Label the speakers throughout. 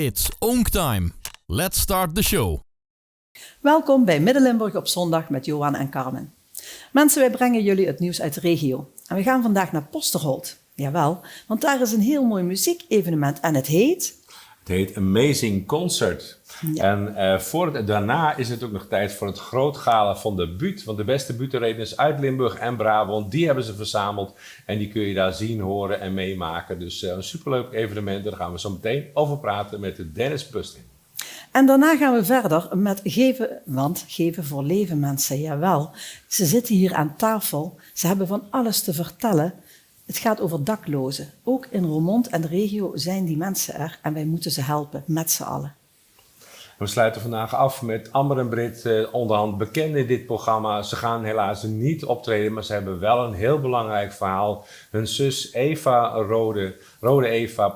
Speaker 1: It's Onktime. Let's start the show.
Speaker 2: Welkom bij Midden-Limburg op zondag met Johan en Carmen. Mensen, wij brengen jullie het nieuws uit de regio. En we gaan vandaag naar Posterholt. Jawel, want daar is een heel mooi muziekevenement en het heet...
Speaker 3: Het heet Amazing Concert.
Speaker 2: Ja.
Speaker 3: En daarna is het ook nog tijd voor het groot gala van de buurt. Want de beste buurtredners uit Limburg en Brabant, die hebben ze verzameld. En die kun je daar zien, horen en meemaken. Dus een superleuk evenement. Daar gaan we zo meteen over praten met de Dennis Busting.
Speaker 2: En daarna gaan we verder met geven, want geven voor leven mensen, jawel. Ze zitten hier aan tafel, ze hebben van alles te vertellen. Het gaat over daklozen. Ook in Roermond en de regio zijn die mensen er en wij moeten ze helpen, met z'n allen.
Speaker 3: We sluiten vandaag af met Amber en Brit, onderhand bekend in dit programma. Ze gaan helaas niet optreden, maar ze hebben wel een heel belangrijk verhaal. Hun zus Eva, Rode Eva,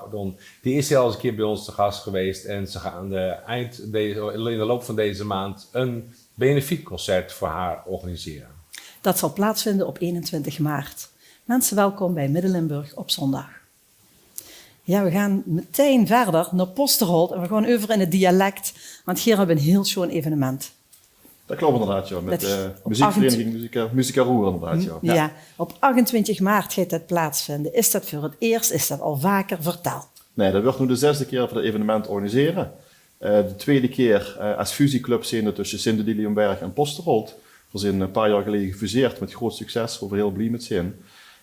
Speaker 3: die is al eens een keer bij ons te gast geweest. En ze gaan in de loop van deze maand een benefietconcert voor haar organiseren.
Speaker 2: Dat zal plaatsvinden op 21 maart. Mensen, welkom bij Midden-Limburg op zondag. Ja, we gaan meteen verder naar Posterholt en we gaan over in het dialect, want hier hebben we een heel schoon evenement.
Speaker 4: Dat klopt inderdaad, ja. Met de muziekvereniging Musica Roer inderdaad, ja.
Speaker 2: Ja, op 28 maart gaat dat plaatsvinden. Is dat voor het eerst? Is dat al vaker? Vertel.
Speaker 4: Nee, dat wordt nu de 6e keer voor het evenement organiseren. De 2e keer als fusieclub zijnde tussen Sint-Odiliënberg en Posterholt. We zijn een paar jaar geleden gefuseerd met groot succes, waar we heel blij met zijn.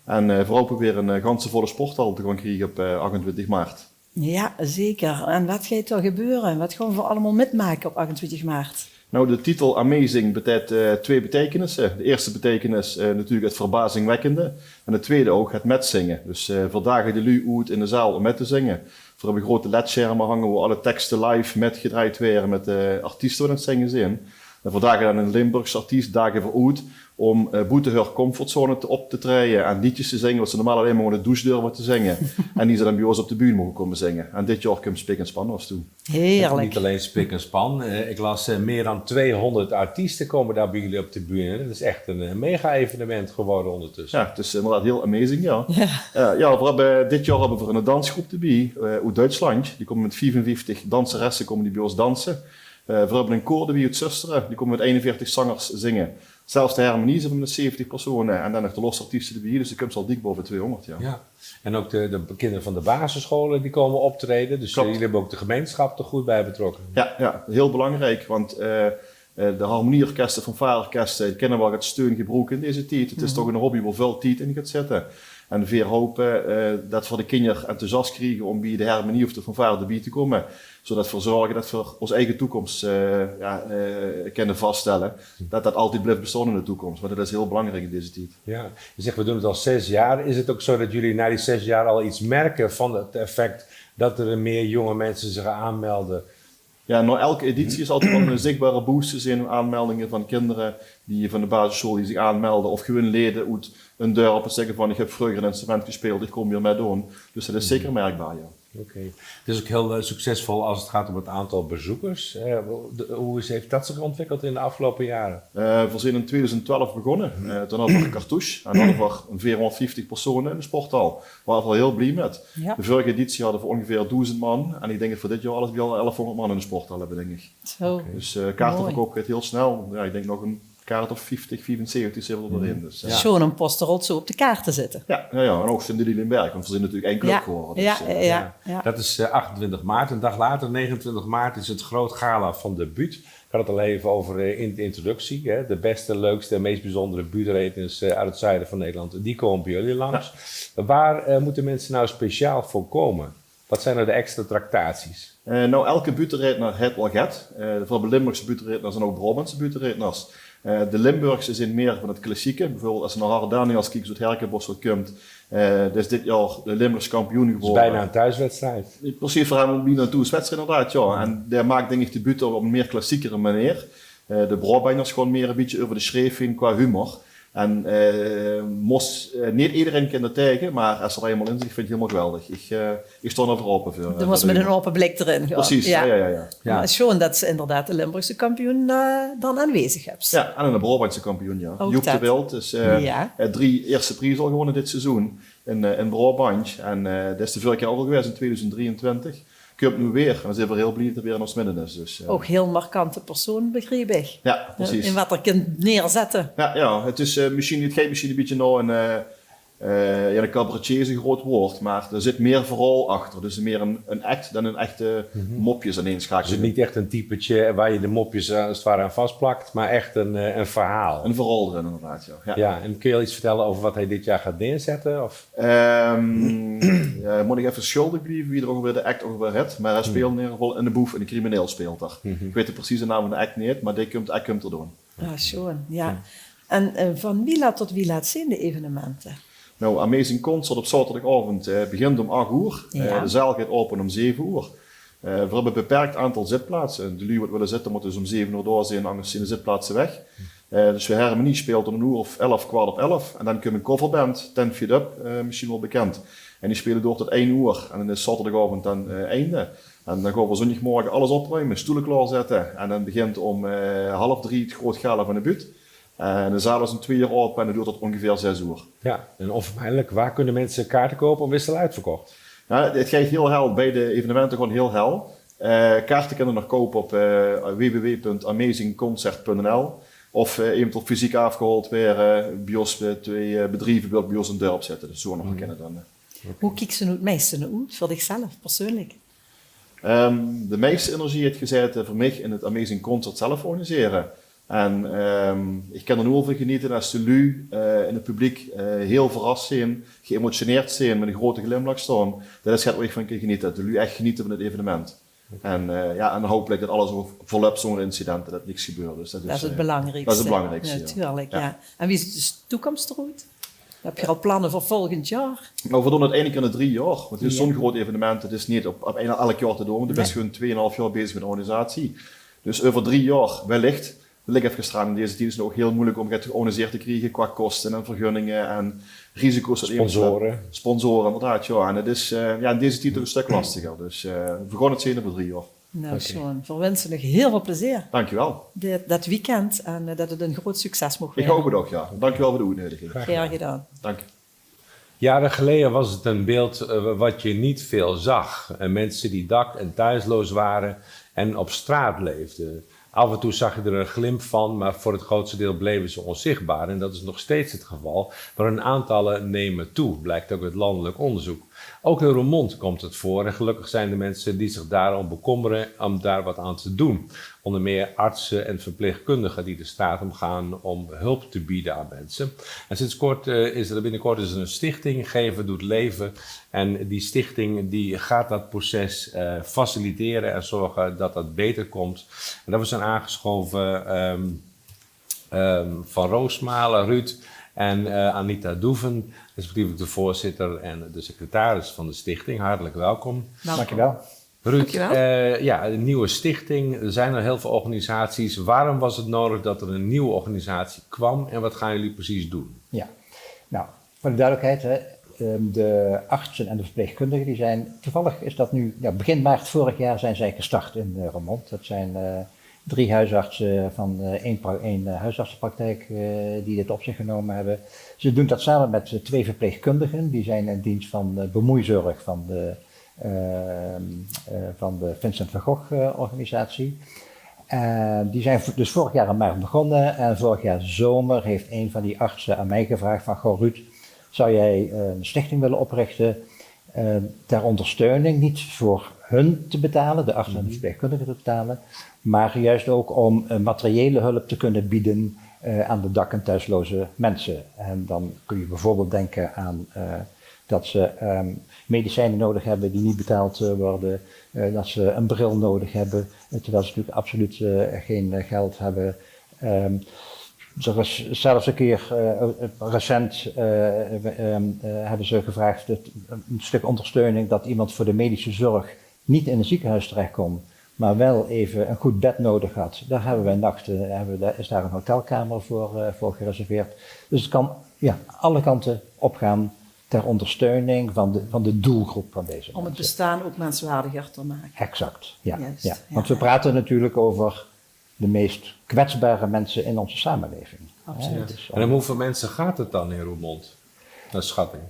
Speaker 4: En vooral ook weer een ganse volle sporthal te gaan krijgen op 28 maart.
Speaker 2: Ja, zeker. En wat gaat er gebeuren? Wat gaan we allemaal metmaken op 28 maart?
Speaker 4: Nou, de titel Amazing betekent 2 betekenissen. De eerste betekenis natuurlijk het verbazingwekkende. En de tweede ook het metzingen. Dus vandaag de lui uit in de zaal om met te zingen. We hebben grote ledschermen hangen waar alle teksten live metgedraaid werden met artiesten die aan het zingen zijn. En vandaag dan een Limburgse artiest dagen vooruit om buiten haar comfortzone op te treden en liedjes te zingen wat ze normaal alleen maar in de douche durven te zingen. En die ze dan bij ons op de bühne mogen komen zingen. En dit jaar komt Spik en Span was toe.
Speaker 2: Heerlijk.
Speaker 3: Niet alleen Spik en Span. Ik las meer dan 200 artiesten komen daar bij jullie op de bühne. Dat is echt een mega-evenement geworden ondertussen.
Speaker 4: Ja, het is inderdaad heel amazing, ja. Dit jaar hebben we een dansgroep erbij uit Duitsland. Die komen met 55 danseressen komen die bij ons dansen. We hebben een koor erbij uit Zusteren. Die komen met 41 zangers zingen. Zelfs de harmonie zijn met 70 personen en dan nog de losse artiesten erbij, dus de komt al dik boven 200. Ja.
Speaker 3: En ook de kinderen van de basisscholen die komen optreden, dus jullie hebben ook de gemeenschap er goed bij betrokken.
Speaker 4: Ja, heel belangrijk, want de harmonieorkesten, fanfareorkesten, kennen wel het steun gebruiken in deze tijd. Het is toch een hobby waar veel tijd in gaat zitten. En we hopen dat we de kinderen enthousiast krijgen om bij de harmonie of de fanfare erbij te komen. Zodat we zorgen dat we onze eigen toekomst kunnen vaststellen. Dat dat altijd blijft bestaan in de toekomst. Want dat is heel belangrijk in deze tijd.
Speaker 3: Ja, je zegt we doen het al 6 jaar. Is het ook zo dat jullie na die 6 jaar al iets merken van het effect dat er meer jonge mensen zich aanmelden?
Speaker 4: Ja, na elke editie is altijd wel een zichtbare boost in aanmeldingen van kinderen die van de basisschool die zich aanmelden. Of gewoon leden uit een dorp en zeggen van ik heb vroeger een instrument gespeeld, ik kom hier mee doen. Dus dat is zeker merkbaar, ja.
Speaker 3: Oké. Het is ook heel succesvol als het gaat om het aantal bezoekers. Hoe heeft dat zich ontwikkeld in de afgelopen jaren?
Speaker 4: We zijn in 2012 begonnen. Toen hadden we een cartouche en hadden we 450 personen in de sporthal. We waren heel blij met.
Speaker 2: Ja.
Speaker 4: De vorige editie hadden we ongeveer 1000 man. En ik denk dat voor dit jaar alles bij al 1100 man in de sporthal hebben, denk ik.
Speaker 2: Zo.
Speaker 3: Okay.
Speaker 4: Dus kaartenverkoop gaat heel snel. Ja, ik denk nog een kaart of 50, 75 zitten we erin. Dus,
Speaker 2: Schoon om Posterholt zo op de kaart te zetten.
Speaker 4: Ja, en ook Sint-Odiliënberg, want we zijn natuurlijk één club geworden. Dus,
Speaker 2: Ja.
Speaker 3: Dat is 28 maart. Een dag later, 29 maart, is het groot gala van de buurt. Ik had het al even over in de introductie. Hè? De beste, leukste en meest bijzondere buurtredners uit het zuiden van Nederland. Die komen bij jullie langs. Ja. Waar moeten mensen nou speciaal voor komen? Wat zijn er de extra tractaties?
Speaker 4: Elke buurtredner heeft wel gehad. Voor de Limburgse buurtredners en ook Brabantse buurtredners. De Limburgse zijn meer van het klassieke. Bijvoorbeeld als je naar Hardaniëls kijkt, zoals Herkenbosch komt. Dus dit jaar de Limburgse kampioen geworden.
Speaker 3: Het is bijna een thuiswedstrijd.
Speaker 4: Precies, voor hem bijna een thuiswedstrijd inderdaad, ja. En daar maakt denk ik de buurt op een meer klassiekere manier. De Brabanders gewoon meer een beetje over de schreef heen qua humor. En niet iedereen kan dat tegen, maar als er eenmaal in zit, vind ik het helemaal geweldig. Ik sta er voor open voor.
Speaker 2: Er was met een open blik erin gaan.
Speaker 4: Precies, ja.
Speaker 2: Maar het is schoon dat ze inderdaad de Limburgse kampioen dan aanwezig hebben.
Speaker 4: Ja, en een Brabantse kampioen, ja.
Speaker 2: Ook
Speaker 4: Joep
Speaker 2: dat.
Speaker 4: de Wild is 3 eerste prijzen al gewonnen dit seizoen in Brabant. En dat is de vorige keer al geweest in 2023. komt nu weer. En dan zijn we heel blij dat het weer in ons midden is. Dus,
Speaker 2: Ook heel markante persoon, begreep ik.
Speaker 4: Ja, precies.
Speaker 2: In wat er kunt neerzetten.
Speaker 4: Ja, het is misschien, het geeft misschien een beetje nou een cabaretier is een groot woord, maar er zit meer verhaal achter. Dus meer een act dan een echte mopjes aaneenschakeling.
Speaker 3: Dus niet echt een typetje waar je de mopjes als het ware aan vastplakt, maar echt een verhaal.
Speaker 4: Een verhaal erin inderdaad, ja.
Speaker 3: Ja, en kun je al iets vertellen over wat hij dit jaar gaat neerzetten? Of?
Speaker 4: Moet ik even schuldig blijven wie er ongeveer de act ongeveer heeft. Maar hij speelt in ieder geval in de boef en de crimineel speelt er. Ik weet de precieze naam van de act niet, maar die act komt er doen.
Speaker 2: Ah, schoon, ja. En van wie laat tot wie laat zien de evenementen?
Speaker 4: Nou, Amazing Concert op zaterdagavond begint om 8 uur.
Speaker 2: Ja.
Speaker 4: De zaal gaat open om 7 uur. We hebben een beperkt aantal zitplaatsen. De lui wat willen zitten moeten dus om 7 uur door zijn, anders zijn de zitplaatsen weg. Dus we Harmonie speelt om een uur of 11, kwart op 11. En dan komt een coverband, 10 Feet Up, misschien wel bekend. En die spelen door tot 1 uur. En dan is zaterdagavond dan einde. En dan gaan we zondagmorgen alles opruimen, stoelen klaarzetten. En dan begint om 2:30 het groot gala van de buurt. En de zaal is om 2 uur open en dat duurt tot ongeveer 6 uur.
Speaker 3: Ja, en onvermijdelijk, waar kunnen mensen kaarten kopen of is het al uitverkocht?
Speaker 4: Ja, het gaat heel hel, bij de evenementen gewoon heel hel. Kaarten kunnen nog kopen op www.amazingconcert.nl of eventueel fysiek afgehaald weer bios, 2 bedrijven bij bios en dorp zetten. Dus zo nog kennen dan.
Speaker 2: Hoe kijkt ze nu het meeste uit voor zichzelf, persoonlijk?
Speaker 4: De meeste energie heeft gezet voor mij in het Amazing Concert zelf organiseren. En ik kan er nu al van genieten als de lui in het publiek heel verrast zijn, geëmotioneerd zijn, met een grote glimlach staan. Dat is gaat echt van genieten. De lui echt genieten van het evenement. En en hopelijk dat alles volop zonder incidenten, dat niks gebeurt. Dus dat is
Speaker 2: het belangrijkste.
Speaker 4: Dat is het belangrijkste,
Speaker 2: Natuurlijk,
Speaker 4: ja.
Speaker 2: ja. En wie is de toekomst eruit? Heb je al plannen voor volgend jaar?
Speaker 4: Nou, we doen het 1 keer in de 3 jaar. Want het is zo'n groot evenement. Het is niet op elk jaar te doen. Want je bent gewoon 2,5 jaar bezig met de organisatie. Dus over 3 jaar wellicht. Het ligt even gestrand in deze tijd. Het is ook heel moeilijk om het georganiseerd te krijgen qua kosten en vergunningen en risico's. Sponsoren, inderdaad. Ja. En het is in deze tijd ook een stuk lastiger. Dus we gaan het zien over 3 jaar.
Speaker 2: Nou, Sean, voor wensen nog heel veel plezier.
Speaker 4: Dankjewel.
Speaker 2: Dat weekend en dat het een groot succes mocht
Speaker 4: Ik
Speaker 2: worden.
Speaker 4: hoop het ook, ja. Dankjewel voor de uitnodiging.
Speaker 2: Graag gedaan.
Speaker 4: Dank.
Speaker 3: Jaren geleden was het een beeld wat je niet veel zag. Mensen die dak- en thuisloos waren en op straat leefden. Af en toe zag je er een glimp van, maar voor het grootste deel bleven ze onzichtbaar. En dat is nog steeds het geval. Maar hun aantallen nemen toe, blijkt ook uit landelijk onderzoek. Ook in Roermond komt het voor en gelukkig zijn er mensen die zich daarom bekommeren om daar wat aan te doen. Onder meer artsen en verpleegkundigen die de straat omgaan om hulp te bieden aan mensen. En sinds kort is er binnenkort een stichting, Geven doet leven. En die stichting die gaat dat proces faciliteren en zorgen dat dat beter komt. En dat we zijn aangeschoven van Roosmalen, Ruud en Anita Doeven, respectievelijk de voorzitter en de secretaris van de stichting. Hartelijk welkom.
Speaker 5: Dankjewel.
Speaker 3: Ruud, een nieuwe stichting. Er zijn er heel veel organisaties. Waarom was het nodig dat er een nieuwe organisatie kwam en wat gaan jullie precies doen?
Speaker 5: Ja, nou, voor de duidelijkheid, de artsen en de verpleegkundigen die zijn, toevallig is dat nu, begin maart vorig jaar zijn zij gestart in Roermond. Dat zijn 3 huisartsen van één huisartsenpraktijk die dit op zich genomen hebben. Ze doen dat samen met 2 verpleegkundigen, die zijn in dienst van bemoeizorg van de Vincent van Gogh organisatie. Die zijn dus vorig jaar in maart begonnen en vorig jaar zomer heeft een van die artsen aan mij gevraagd van, goh Ruud, zou jij een stichting willen oprichten ter ondersteuning, niet voor hun te betalen, de artsen en de verpleegkundigen te betalen, maar juist ook om materiële hulp te kunnen bieden aan de dak- en thuisloze mensen. En dan kun je bijvoorbeeld denken aan dat ze medicijnen nodig hebben die niet betaald worden, dat ze een bril nodig hebben, terwijl ze natuurlijk absoluut geen geld hebben. Er is zelfs een keer recent hebben ze gevraagd een stuk ondersteuning dat iemand voor de medische zorg niet in een ziekenhuis terecht kon, maar wel even een goed bed nodig had. Daar hebben wij nachten, is daar een hotelkamer voor gereserveerd. Dus het kan alle kanten opgaan ter ondersteuning van de doelgroep van deze
Speaker 2: Om het
Speaker 5: mensen.
Speaker 2: bestaan ook menswaardiger te maken.
Speaker 5: Exact, ja.
Speaker 2: Juist,
Speaker 5: ja.
Speaker 2: ja.
Speaker 5: Want we praten natuurlijk over de meest kwetsbare mensen in onze samenleving.
Speaker 2: Absoluut.
Speaker 5: Dus
Speaker 3: En om hoeveel mensen gaat het dan in Roermond? Dat is schatting.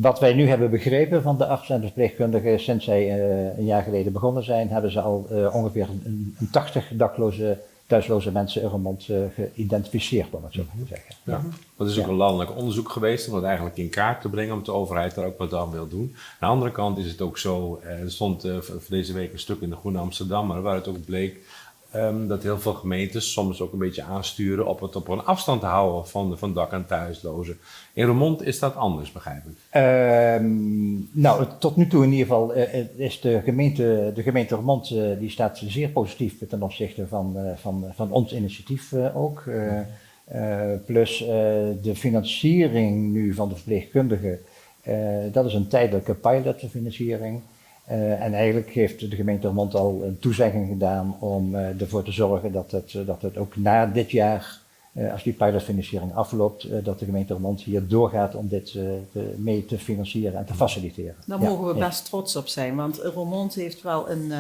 Speaker 5: Wat wij nu hebben begrepen van de artsen en de verpleegkundigen, sinds zij een jaar geleden begonnen zijn, hebben ze al ongeveer een 80 dakloze, thuisloze mensen in Roermond geïdentificeerd, om het zo maar te zeggen.
Speaker 3: Ja. Dat is ook een landelijk onderzoek geweest om dat eigenlijk in kaart te brengen, omdat de overheid daar ook wat aan wil doen. Aan de andere kant is het ook zo, er stond voor deze week een stuk in de Groene Amsterdammer, waar het ook bleek dat heel veel gemeentes soms ook een beetje aansturen op het op een afstand te houden van dak- en thuislozen. In Roermond is dat anders, begrijp ik.
Speaker 5: Nou, tot nu toe in ieder geval is de gemeente Roermond die staat zeer positief ten opzichte van ons initiatief ook. Plus de financiering nu van de verpleegkundigen, dat is een tijdelijke pilotfinanciering. En eigenlijk heeft de gemeente Roermond al een toezegging gedaan om ervoor te zorgen dat het ook na dit jaar, als die pilotfinanciering afloopt, dat de gemeente Roermond hier doorgaat om dit mee te financieren en te faciliteren.
Speaker 2: Daar mogen we best trots op zijn, want Roermond heeft wel een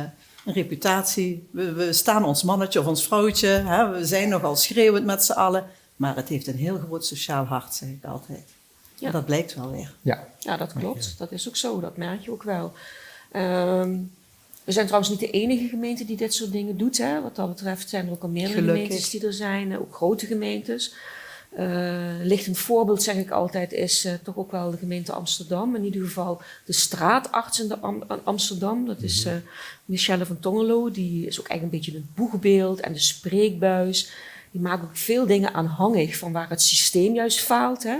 Speaker 2: reputatie. We staan ons mannetje of ons vrouwtje, hè? We zijn nogal schreeuwend met z'n allen, maar het heeft een heel groot sociaal hart, zeg ik altijd. Ja. En dat blijkt wel weer.
Speaker 6: Ja, dat klopt. Dat is ook zo, dat merk je ook wel. We zijn trouwens niet de enige gemeente die dit soort dingen doet. Hè. Wat dat betreft zijn er ook al meerdere gemeentes die er zijn, ook grote gemeentes. Lichtend voorbeeld, zeg ik altijd, is toch ook wel de gemeente Amsterdam. In ieder geval de straatarts in Amsterdam. Dat is Michelle van Tongelo. Die is ook eigenlijk een beetje het boegbeeld en de spreekbuis. Die maakt ook veel dingen aanhangig van waar het systeem juist faalt. Hè.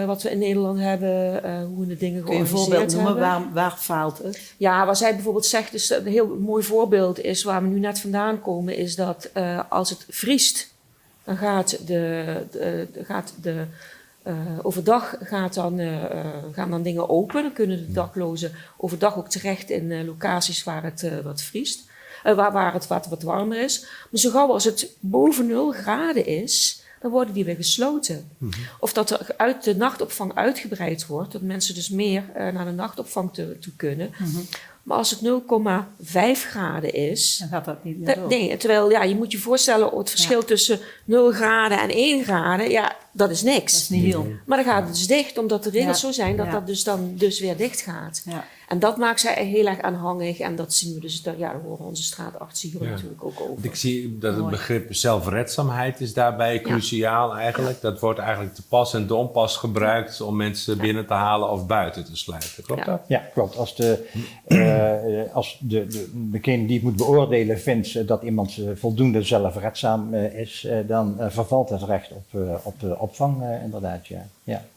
Speaker 6: Wat we in Nederland hebben, hoe we de dingen georganiseerd hebben.
Speaker 2: Kun je een voorbeeld noemen? Waar faalt het?
Speaker 6: Ja, waar zij bijvoorbeeld zegt, dus een heel mooi voorbeeld is, waar we nu net vandaan komen, is dat als het vriest, dan overdag gaan dan dingen open. Dan kunnen de daklozen overdag ook terecht in locaties waar het wat vriest. Waar het wat warmer is. Maar zo gauw als het boven 0 graden is, dan worden die weer gesloten. Of dat er uit de nachtopvang uitgebreid wordt, dat mensen dus meer naar de nachtopvang toe kunnen. Maar als het 0,5 graden is,
Speaker 2: dan gaat dat niet meer door.
Speaker 6: Nee, terwijl je moet je voorstellen, het verschil tussen 0 graden en 1 graden, dat is niks.
Speaker 2: Dat is niet heel.
Speaker 6: Maar dan gaat het dus dicht, omdat de regels zo zijn dat dat dus dan weer dicht gaat. Ja. En dat maakt zij heel erg aanhangig. En dat zien we dus, daar horen onze straatartsen hier natuurlijk ook over.
Speaker 3: Ik zie dat het begrip zelfredzaamheid is daarbij cruciaal eigenlijk. Ja. Dat wordt eigenlijk te pas en te onpas gebruikt om mensen binnen te halen of buiten te sluiten. Klopt dat?
Speaker 5: Ja, klopt. Als degene die het moet beoordelen vindt dat iemand voldoende zelfredzaam is, dan vervalt het recht op opvang inderdaad, ja.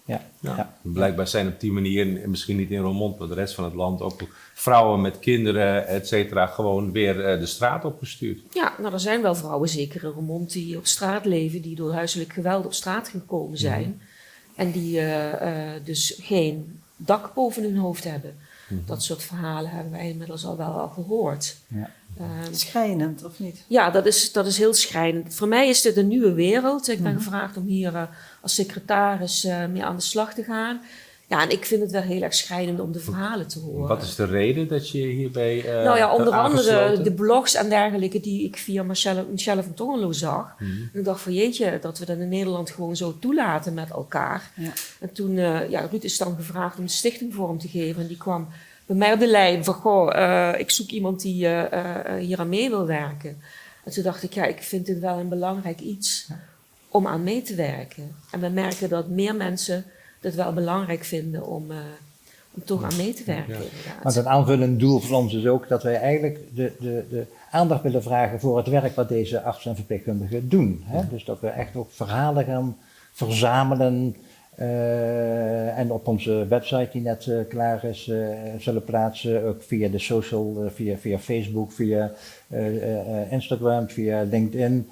Speaker 3: Blijkbaar zijn op die manier, misschien niet in Roermond, maar de rest van het land ook vrouwen met kinderen, et cetera, gewoon weer de straat opgestuurd.
Speaker 6: Ja, nou er zijn wel vrouwen, zeker in Roermond, die op straat leven, die door huiselijk geweld op straat gekomen zijn. En die dus geen dak boven hun hoofd hebben. Dat soort verhalen hebben wij inmiddels al wel gehoord.
Speaker 2: Ja. Schrijnend, of niet?
Speaker 6: Ja, dat is heel schrijnend. Voor mij is dit een nieuwe wereld. Ik ben gevraagd om hier als secretaris mee aan de slag te gaan. Ja, en ik vind het wel heel erg schrijnend om de verhalen te horen.
Speaker 3: Wat is de reden dat je hierbij
Speaker 6: onder andere de blogs en dergelijke die ik via Michelle van Tongelo zag. En ik dacht van jeetje, dat we dat in Nederland gewoon zo toelaten met elkaar. Ja. En toen, Ruud is dan gevraagd om de stichting vorm te geven. En die kwam bij mij op de lijn van, ik zoek iemand die hier aan mee wil werken. En toen dacht ik, ik vind dit wel een belangrijk iets om aan mee te werken. En we merken dat meer mensen het wel belangrijk vinden om toch aan mee te werken. Ja.
Speaker 5: Want een aanvullend doel van ons is ook dat wij eigenlijk de aandacht willen vragen voor het werk wat deze artsen en verpleegkundigen doen. Hè? Dus dat we echt ook verhalen gaan verzamelen en op onze website die net klaar is zullen plaatsen, ook via de social, via Facebook, via Instagram, via LinkedIn.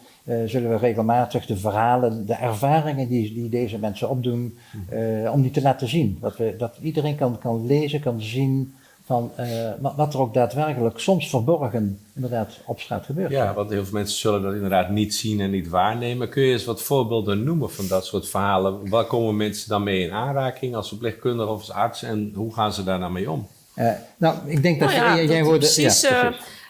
Speaker 5: Zullen we regelmatig de verhalen, de ervaringen die deze mensen opdoen, om die te laten zien. Dat iedereen kan lezen, kan zien van wat er ook daadwerkelijk soms verborgen inderdaad op straat gebeurt.
Speaker 3: Ja, want heel veel mensen zullen dat inderdaad niet zien en niet waarnemen. Kun je eens wat voorbeelden noemen van dat soort verhalen? Waar komen mensen dan mee in aanraking als verpleegkundige of als arts en hoe gaan ze daar nou mee om?
Speaker 5: Ik denk dat jij hoorde...
Speaker 6: Precies,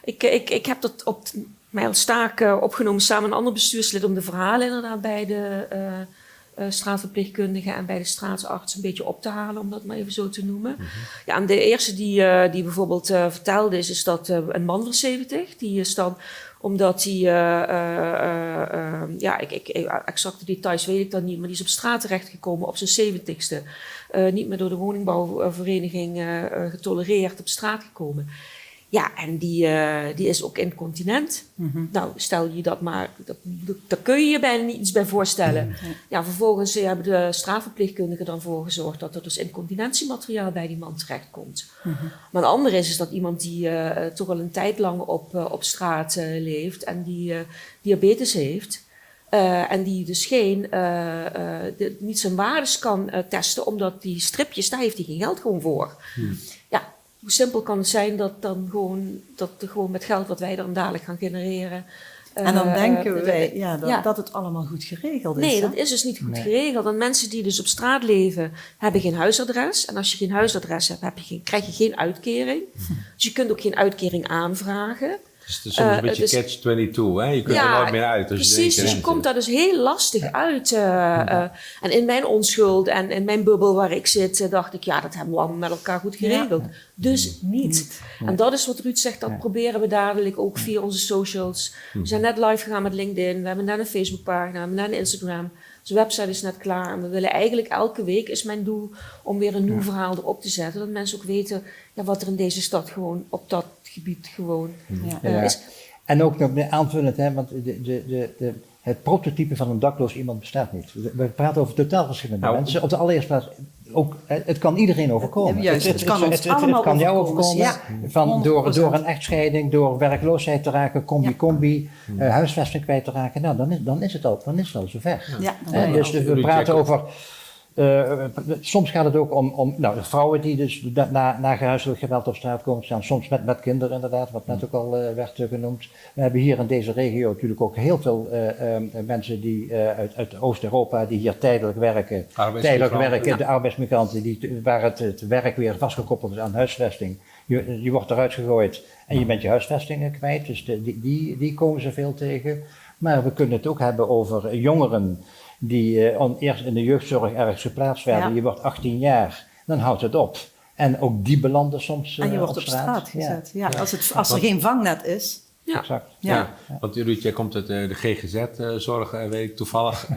Speaker 6: ik heb dat mij als taak opgenomen samen met een ander bestuurslid om de verhalen inderdaad bij de straatverpleegkundigen en bij de straatarts een beetje op te halen, om dat maar even zo te noemen. Ja, en de eerste die bijvoorbeeld vertelde is dat een man van 70, die is dan, omdat hij, exacte details weet ik dan niet, maar die is op straat terechtgekomen op zijn 70ste. Niet meer door de woningbouwvereniging getolereerd op straat gekomen. Ja, en die is ook incontinent. Nou, stel je dat maar, daar kun je je bijna niet iets bij voorstellen. Ja, vervolgens hebben de straatverpleegkundigen dan voor gezorgd dat er dus incontinentiemateriaal bij die man terechtkomt. Maar een ander is dat iemand die toch al een tijd lang op straat leeft en die diabetes heeft. En die dus niet zijn waardes kan testen, omdat die stripjes, daar heeft hij geen geld gewoon voor. Ja. Hoe simpel kan het zijn dat gewoon met geld wat wij dan dadelijk gaan genereren.
Speaker 2: En dan denken wij dat het allemaal goed geregeld is.
Speaker 6: Nee, dat is dus niet goed geregeld. En mensen die dus op straat leven, hebben geen huisadres. En als je geen huisadres hebt, krijg je geen uitkering. Dus je kunt ook geen uitkering aanvragen.
Speaker 3: Dus het is soms een beetje catch-22, hè? Je kunt er nooit meer uit. Als
Speaker 6: precies, dus je komt daar dus heel lastig uit. En in mijn onschuld en in mijn bubbel waar ik zit, dacht ik, dat hebben we allemaal met elkaar goed geregeld. Dus niet. En dat is wat Ruud zegt, dat proberen we dadelijk ook via onze socials. We zijn net live gegaan met LinkedIn, we hebben net een Facebookpagina, we hebben net een Instagram. Onze website is net klaar en we willen eigenlijk elke week, is mijn doel, om weer een nieuw verhaal erop te zetten. Dat mensen ook weten wat er in deze stad gewoon op dat gebied gewoon is.
Speaker 5: En ook nog aanvullend, hè, want het prototype van een dakloos iemand bestaat niet. We praten over totaal verschillende mensen. Op de allereerste plaats, ook, het kan iedereen overkomen.
Speaker 2: Juist, het kan ons allemaal
Speaker 5: het kan jou overkomen.
Speaker 2: Ja,
Speaker 5: door een echtscheiding, door werkloosheid te raken, combi, huisvesting kwijt te raken. Nou, dan is het al zover.
Speaker 2: Ja,
Speaker 5: dus we praten over... soms gaat het ook om vrouwen die dus na gehuiselijk geweld op straat komen staan, soms met kinderen inderdaad, wat net ook al werd genoemd. We hebben hier in deze regio natuurlijk ook heel veel mensen die uit Oost-Europa die hier tijdelijk werken, de arbeidsmigranten waar het werk weer vastgekoppeld is aan huisvesting. Je wordt eruit gegooid en je bent je huisvesting kwijt, dus die komen ze veel tegen. Maar we kunnen het ook hebben over jongeren die eerst in de jeugdzorg ergens geplaatst werden. Ja. Je wordt 18 jaar, dan houdt het op. En ook die belanden soms
Speaker 2: en je wordt op straat gezet. Ja. Als er geen vangnet is.
Speaker 5: Ja. Exact.
Speaker 3: Ja. Want Ruud, jij komt uit de GGZ-zorg, weet ik toevallig.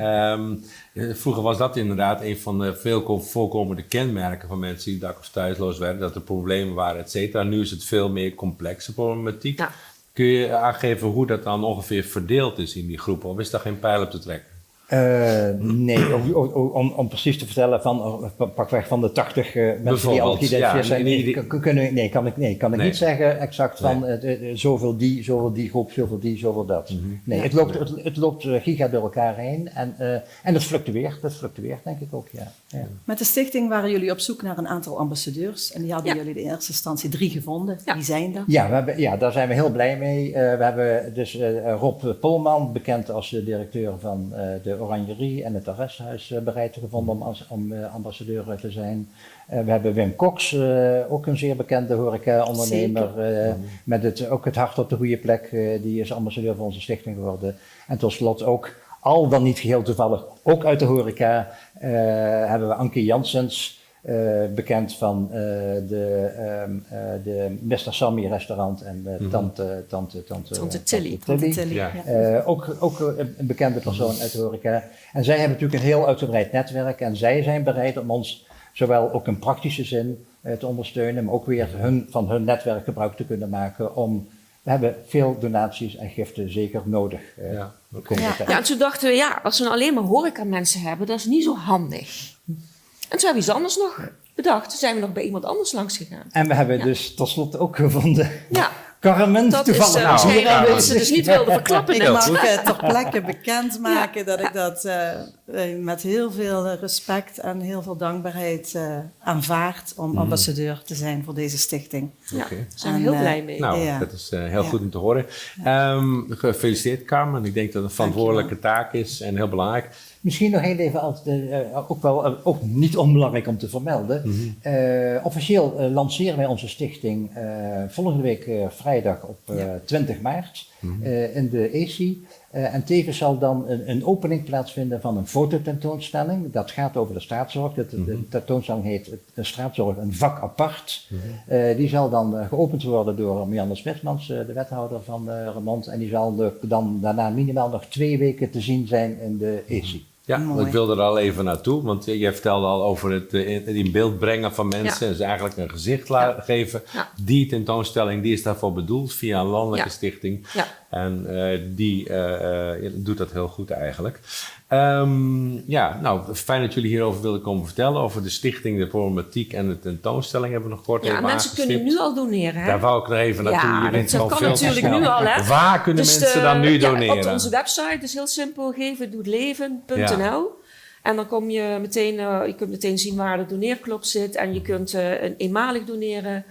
Speaker 3: Vroeger was dat inderdaad een van de veel voorkomende kenmerken van mensen die dak- of thuisloos werden. Dat er problemen waren, et cetera. Nu is het veel meer complexe problematiek. Ja. Kun je aangeven hoe dat dan ongeveer verdeeld is in die groepen? Of is daar geen pijl op te trekken?
Speaker 5: Nee, om precies te vertellen pakweg van de 80 mensen die al geïdentificeerd zijn, kan ik niet zeggen exact van zoveel die groep, zoveel die, zoveel dat. Nee, het loopt giga door elkaar heen en het fluctueert denk ik ook, ja.
Speaker 2: Met de stichting waren jullie op zoek naar een aantal ambassadeurs en die hadden jullie in eerste instantie 3 gevonden. Ja. Wie zijn dat?
Speaker 5: Ja, daar zijn we heel blij mee. We hebben dus Rob Polman, bekend als directeur van de Oranjerie en het Arresthuis bereid gevonden om ambassadeur te zijn. We hebben Wim Cox, ook een zeer bekende horeca-ondernemer, met ook het hart op de goede plek. Die is ambassadeur van onze stichting geworden. En tot slot ook, al dan niet geheel toevallig, ook uit de horeca, hebben we Anke Janssens, bekend van de Mr. Sammy restaurant en Tante Tilly.
Speaker 2: Ja.
Speaker 5: Ook een bekende persoon uit de horeca. En zij hebben natuurlijk een heel uitgebreid netwerk en zij zijn bereid om ons zowel ook in praktische zin te ondersteunen, maar ook weer van hun netwerk gebruik te kunnen maken we hebben veel donaties en giften zeker nodig.
Speaker 6: En toen dachten we, als we nou alleen maar horeca-mensen hebben, dat is niet zo handig. En toen hebben we iets anders nog bedacht. Toen zijn we nog bij iemand anders langs gegaan.
Speaker 5: En we hebben dus tot slot ook gevonden. Ja. Carmen,
Speaker 6: dat
Speaker 5: toevallig.
Speaker 6: Is dat ze dus niet wilden verklappen.
Speaker 2: Ik mag ter plekke bekendmaken dat ik dat met heel veel respect en heel veel dankbaarheid aanvaard om ambassadeur te zijn voor deze stichting.
Speaker 6: Ja, daar zijn we heel blij mee.
Speaker 3: Nou, dat is heel goed om te horen. Gefeliciteerd Carmen. Ik denk dat het een verantwoordelijke taak is en heel belangrijk.
Speaker 5: Misschien nog heel even, ook niet onbelangrijk om te vermelden. Officieel lanceren wij onze stichting volgende week vrijdag op 20 maart in de ESI. En tevens zal dan een opening plaatsvinden van een fototentoonstelling. Dat gaat over de straatzorg. De tentoonstelling heet de straatzorg een vak apart. Die zal dan geopend worden door Marianne Smitsmans, de wethouder van Remont. En die zal dan daarna minimaal nog 2 weken te zien zijn in de ESI.
Speaker 3: Ja,
Speaker 2: Mooi.
Speaker 3: want ik wilde er al even naartoe, want je vertelde al over het in beeld brengen van mensen. Dus eigenlijk een gezicht geven. Ja. Die tentoonstelling die is daarvoor bedoeld via een landelijke stichting. Ja. En die doet dat heel goed eigenlijk. Fijn dat jullie hierover wilden komen vertellen. Over de stichting, de problematiek en de tentoonstelling hebben we nog kort even
Speaker 6: mensen kunnen nu al doneren. Hè?
Speaker 3: Daar wou ik nog even naartoe.
Speaker 6: Ja, dat kan natuurlijk nu al. Hè?
Speaker 3: Waar kunnen mensen dan nu doneren?
Speaker 6: Op onze website is heel simpel, gevendoetleven.nl. En dan kom je meteen, je kunt meteen zien waar de doneerknop zit. En je kunt eenmalig doneren.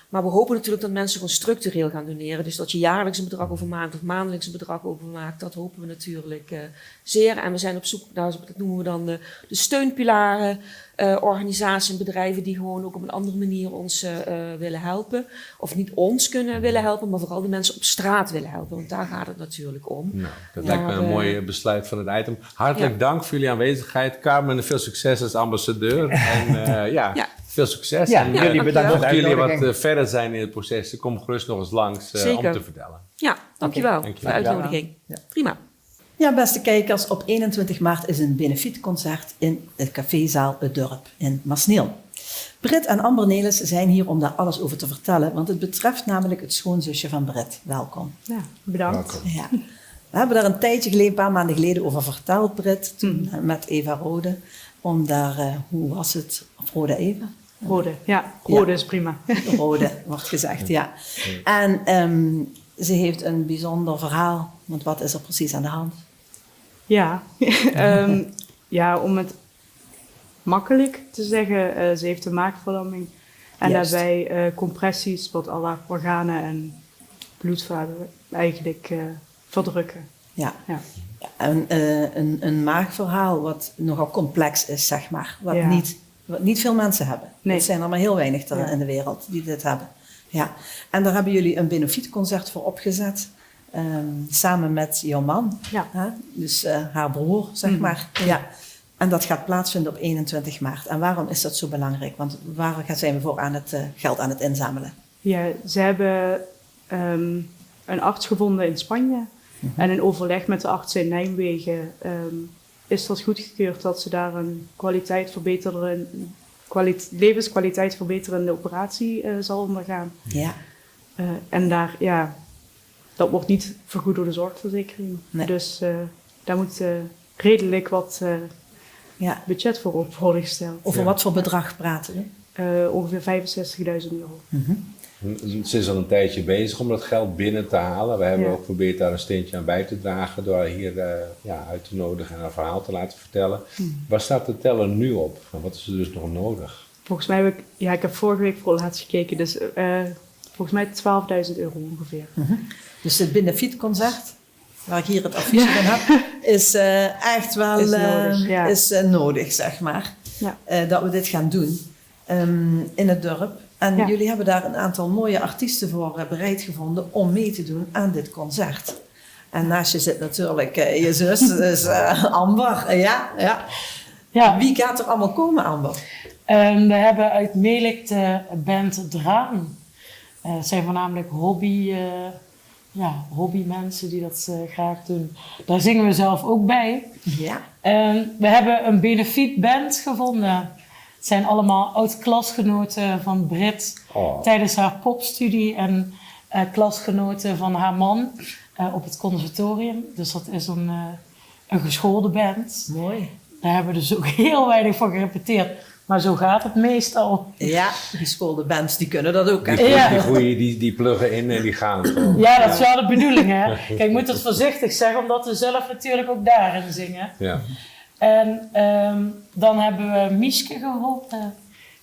Speaker 6: Maar we hopen natuurlijk dat mensen gewoon structureel gaan doneren. Dus dat je jaarlijks een bedrag overmaakt of maandelijks een bedrag overmaakt. Dat hopen we natuurlijk zeer. En we zijn op zoek naar, dat noemen we dan de steunpilaren. Organisaties en bedrijven die gewoon ook op een andere manier ons willen helpen. Of niet ons kunnen willen helpen, maar vooral de mensen op straat willen helpen. Want daar gaat het natuurlijk om.
Speaker 3: Nou, dat lijkt me een mooi besluit van het item. Hartelijk dank voor jullie aanwezigheid. Carmen, veel succes als ambassadeur. En veel succes.
Speaker 5: Ja,
Speaker 3: en
Speaker 5: jullie bedankt.
Speaker 3: mochten jullie wat verder zijn in het proces, kom gerust nog eens langs om te vertellen.
Speaker 6: Ja, dankjewel
Speaker 3: voor
Speaker 6: de uitnodiging. Ja. Prima.
Speaker 2: Ja, beste kijkers, op 21 maart is een benefietconcert in het cafézaal Het Dorp in Masneel. Britt en Amber Nelis zijn hier om daar alles over te vertellen, want het betreft namelijk het schoonzusje van Britt. Welkom.
Speaker 7: Ja, bedankt.
Speaker 3: Welkom.
Speaker 2: Ja. We hebben daar een tijdje geleden, een paar maanden geleden, over verteld, Britt, toen met Eva Rode. Om daar, hoe was het? Of Rode Eva?
Speaker 7: Rode, ja. Rode is prima.
Speaker 2: Rode, wordt gezegd, ja. En ze heeft een bijzonder verhaal, want wat is er precies aan de hand?
Speaker 7: Ja, om het makkelijk te zeggen, ze heeft een maagverlamming. En daarbij compressies wat alle organen en bloedvaten eigenlijk verdrukken.
Speaker 2: Ja. Een maagverhaal wat nogal complex is, zeg maar. Wat niet veel mensen hebben.
Speaker 7: Nee.
Speaker 2: Het zijn er maar heel weinig in de wereld die dit hebben. Ja. En daar hebben jullie een benefietconcert voor opgezet. Samen met jouw man.
Speaker 7: Ja.
Speaker 2: Dus haar broer, zeg maar. Ja. En dat gaat plaatsvinden op 21 maart. En waarom is dat zo belangrijk? Want waar zijn we voor aan het geld aan het inzamelen?
Speaker 7: Ja, ze hebben een arts gevonden in Spanje. En in overleg met de arts in Nijmegen is dat goedgekeurd dat ze daar een levenskwaliteit verbeterende operatie zal ondergaan.
Speaker 2: Ja.
Speaker 7: En daar, dat wordt niet vergoed door de zorgverzekering. Nee. Dus daar moet redelijk wat budget voor op worden gesteld.
Speaker 2: Over wat voor bedrag praten we?
Speaker 7: Ongeveer €65.000.
Speaker 3: Ze is al een tijdje bezig om dat geld binnen te halen. We hebben ook geprobeerd daar een steentje aan bij te dragen door haar hier uit te nodigen en haar verhaal te laten vertellen. Waar staat de teller nu op? Wat is er dus nog nodig?
Speaker 7: Volgens mij ik heb vorige week voor laatst gekeken, dus volgens mij €12.000 ongeveer.
Speaker 2: Dus het benefietconcert, waar ik hier het affiche van heb, is echt wel nodig, zeg maar. Ja. Dat we dit gaan doen in het dorp. En jullie hebben daar een aantal mooie artiesten voor bereid gevonden om mee te doen aan dit concert. En naast je zit natuurlijk je zus, dus Amber. Ja. Wie gaat er allemaal komen, Amber?
Speaker 8: We hebben uit Melik de band Draan. Het zijn voornamelijk hobbymensen die dat graag doen. Daar zingen we zelf ook bij.
Speaker 2: Ja.
Speaker 8: We hebben een benefietband gevonden. Het zijn allemaal oud-klasgenoten van Britt tijdens haar popstudie en klasgenoten van haar man op het conservatorium. Dus dat is een geschoolde band.
Speaker 2: Mooi.
Speaker 8: Daar hebben we dus ook heel weinig voor gerepeteerd. Maar zo gaat het meestal.
Speaker 2: Ja, geschoolde bands die kunnen dat ook.
Speaker 3: Die pluggen in en die gaan gewoon.
Speaker 8: Ja, dat is wel de bedoeling, hè. Kijk, ik moet het voorzichtig zeggen, omdat we zelf natuurlijk ook daarin zingen.
Speaker 3: Ja.
Speaker 8: En dan hebben we Mieske geholpen,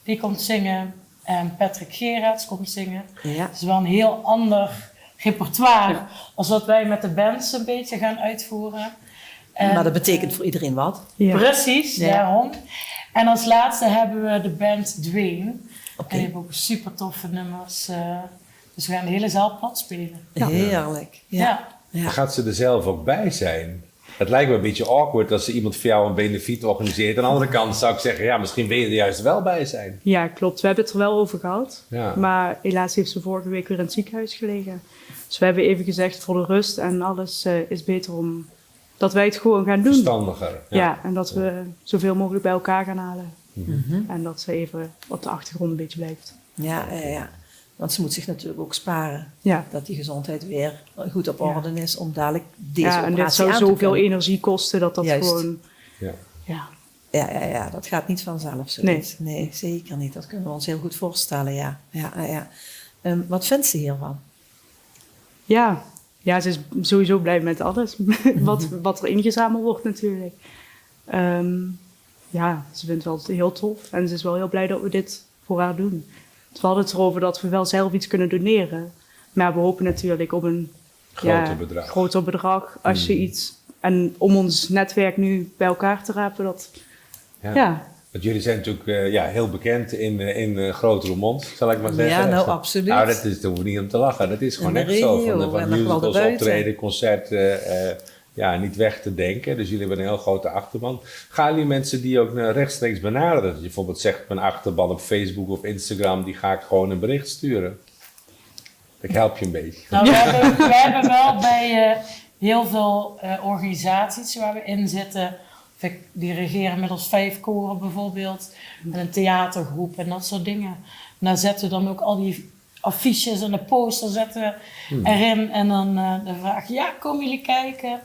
Speaker 8: die komt zingen. En Patrick Gerards komt zingen. Ja. Het is wel een heel ander repertoire als wat wij met de bands een beetje gaan uitvoeren.
Speaker 2: Maar dat betekent voor iedereen wat.
Speaker 8: Ja. Precies, daarom. En als laatste hebben we de band Dwayne. En die hebben ook super toffe nummers. Dus we gaan de hele zaal plat spelen.
Speaker 2: Ja. Heerlijk. Ja. Ja.
Speaker 3: Gaat ze er zelf ook bij zijn? Het lijkt me een beetje awkward als iemand voor jou een benefiet organiseert. Aan de andere kant zou ik zeggen, ja, misschien wil je er juist wel bij zijn.
Speaker 7: Ja, klopt. We hebben het er wel over gehad.
Speaker 3: Ja.
Speaker 7: Maar helaas heeft ze vorige week weer in het ziekenhuis gelegen. Dus we hebben even gezegd voor de rust en alles is beter om dat wij het gewoon gaan doen.
Speaker 3: Verstandiger.
Speaker 7: Ja, en dat we zoveel mogelijk bij elkaar gaan halen. En dat ze even op de achtergrond een beetje blijft.
Speaker 2: Ja. Want ze moet zich natuurlijk ook sparen.
Speaker 7: Ja.
Speaker 2: Dat die gezondheid weer goed op orde is om dadelijk deze
Speaker 7: Ja, en
Speaker 2: operatie
Speaker 7: dit zou
Speaker 2: aan te
Speaker 7: zoveel
Speaker 2: kunnen.
Speaker 7: energie kosten dat
Speaker 2: Juist.
Speaker 7: gewoon...
Speaker 3: Ja.
Speaker 7: Ja.
Speaker 2: Ja, dat gaat niet vanzelf zoiets. Nee, zeker niet. Dat kunnen we ons heel goed voorstellen, ja. Wat vindt ze hiervan?
Speaker 7: Ja, ze is sowieso blij met alles wat er ingezameld wordt natuurlijk. Ze vindt het wel heel tof en ze is wel heel blij dat we dit voor haar doen. We hadden het erover dat we wel zelf iets kunnen doneren. Maar we hopen natuurlijk op een groter bedrag als je iets... En om ons netwerk nu bij elkaar te rapen, dat... Ja.
Speaker 3: Want jullie zijn natuurlijk heel bekend in Groot Roermond, zal ik maar zeggen.
Speaker 2: Ja, nou absoluut.
Speaker 3: Nou, daar hoeven we niet om te lachen. Dat is gewoon
Speaker 2: In de
Speaker 3: echt zo.
Speaker 2: regio
Speaker 3: Van
Speaker 2: en nog wel
Speaker 3: musicals,
Speaker 2: erbuiten.
Speaker 3: optreden, concerten, niet weg te denken. Dus jullie hebben een heel grote achterban. Gaan jullie mensen die ook rechtstreeks benaderen? Dat je bijvoorbeeld zegt, mijn achterban op Facebook of Instagram, die ga ik gewoon een bericht sturen. Ik help je een beetje.
Speaker 8: Nou, we hebben wel bij heel veel organisaties waar we in zitten. Die regeren middels 5 koren bijvoorbeeld. En een theatergroep en dat soort dingen. En daar zetten we dan ook al die affiches en de posters zetten erin. En dan de vraag, komen jullie kijken?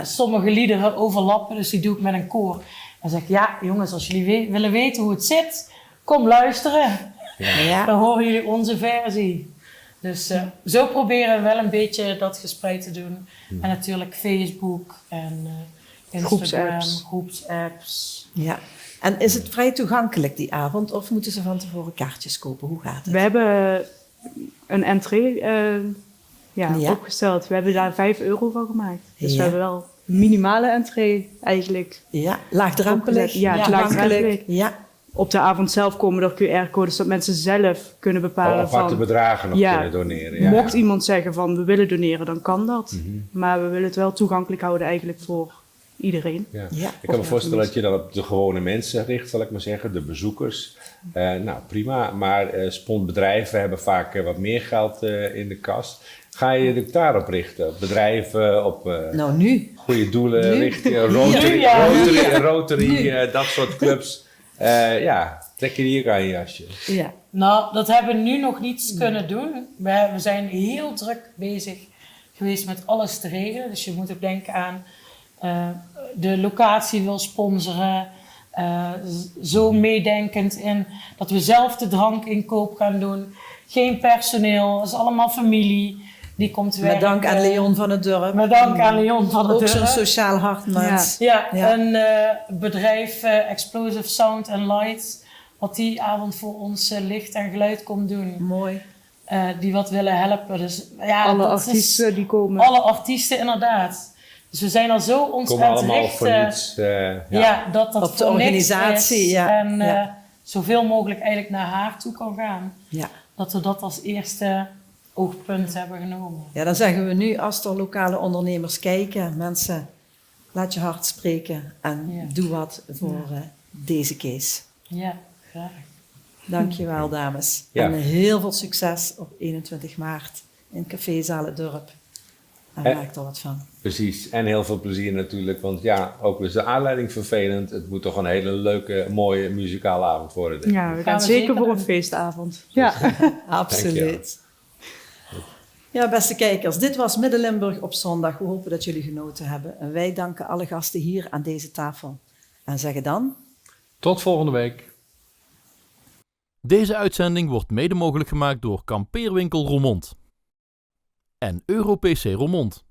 Speaker 8: Sommige liederen overlappen, dus die doe ik met een koor. En dan zeg ik, jongens, als jullie willen weten hoe het zit, kom luisteren.
Speaker 2: Ja.
Speaker 8: Dan horen jullie onze versie. Dus zo proberen we wel een beetje dat gespreid te doen. En natuurlijk Facebook en Instagram, groepsapps.
Speaker 2: Ja. En is het vrij toegankelijk die avond of moeten ze van tevoren kaartjes kopen? Hoe gaat het?
Speaker 7: We hebben een entree opgesteld. We hebben daar €5 van gemaakt. Dus we hebben wel een minimale entree eigenlijk.
Speaker 2: Ja, laagdrempelig.
Speaker 7: Ja, het laagdrempelig.
Speaker 2: Ja.
Speaker 7: Op de avond zelf komen er QR-codes dat mensen zelf kunnen bepalen
Speaker 3: aparte bedragen nog kunnen doneren. Ja.
Speaker 7: Mocht iemand zeggen van we willen doneren, dan kan dat. Maar we willen het wel toegankelijk houden eigenlijk voor iedereen.
Speaker 3: Ja. Ik kan me voorstellen dat je dan op de gewone mensen richt, zal ik maar zeggen, de bezoekers. Prima, maar bedrijven hebben vaak wat meer geld in de kast. Ga je je daarop richten? Bedrijven, op
Speaker 2: nu.
Speaker 3: goede doelen richten, Rotary, dat soort clubs. Trek je hier aan je jasje.
Speaker 2: Ja.
Speaker 8: Nou, dat hebben we nu nog niet kunnen doen. We zijn heel druk bezig geweest met alles te regelen. Dus je moet ook denken aan de locatie wil sponsoren. Zo meedenkend in dat we zelf de drankinkoop gaan doen. Geen personeel, dat is allemaal familie. Die komt werken.
Speaker 2: Met dank aan Leon van het Dorp.
Speaker 8: Met dank aan Leon van het
Speaker 2: Ook
Speaker 8: Dorp.
Speaker 2: zo'n sociaal hartmens.
Speaker 8: Een bedrijf Explosive Sound and Light, wat die avond voor ons licht en geluid komt doen.
Speaker 2: Mooi.
Speaker 8: Die wat willen helpen. Dus,
Speaker 7: alle artiesten die komen.
Speaker 8: Alle artiesten, inderdaad. Dus we zijn al zo ontzettend
Speaker 3: allemaal
Speaker 8: richten.
Speaker 3: voor niets.
Speaker 8: Dat
Speaker 2: op de
Speaker 8: voor
Speaker 2: organisatie.
Speaker 8: niks is.
Speaker 2: En
Speaker 8: zoveel mogelijk eigenlijk naar haar toe kan gaan.
Speaker 2: Ja.
Speaker 8: Dat we dat als eerste oogpunt hebben genomen.
Speaker 2: Ja, dan zeggen we nu, als er lokale ondernemers kijken, mensen, laat je hart spreken en doe wat voor deze case.
Speaker 8: Ja, graag.
Speaker 2: Dankjewel, dames.
Speaker 3: Ja.
Speaker 2: En heel veel succes op 21 maart in Café Zaal het Dorp. En maak er wat van.
Speaker 3: Precies, en heel veel plezier natuurlijk, want ook is de aanleiding vervelend. Het moet toch een hele leuke, mooie muzikale avond worden. Denk ik.
Speaker 7: Ja, we gaan zeker voor een feestavond. Ja.
Speaker 2: Absoluut. Ja, beste kijkers, dit was Midden-Limburg op zondag. We hopen dat jullie genoten hebben. En wij danken alle gasten hier aan deze tafel. En zeggen dan...
Speaker 3: Tot volgende week.
Speaker 1: Deze uitzending wordt mede mogelijk gemaakt door Kampeerwinkel Roermond en EuroPC Roermond.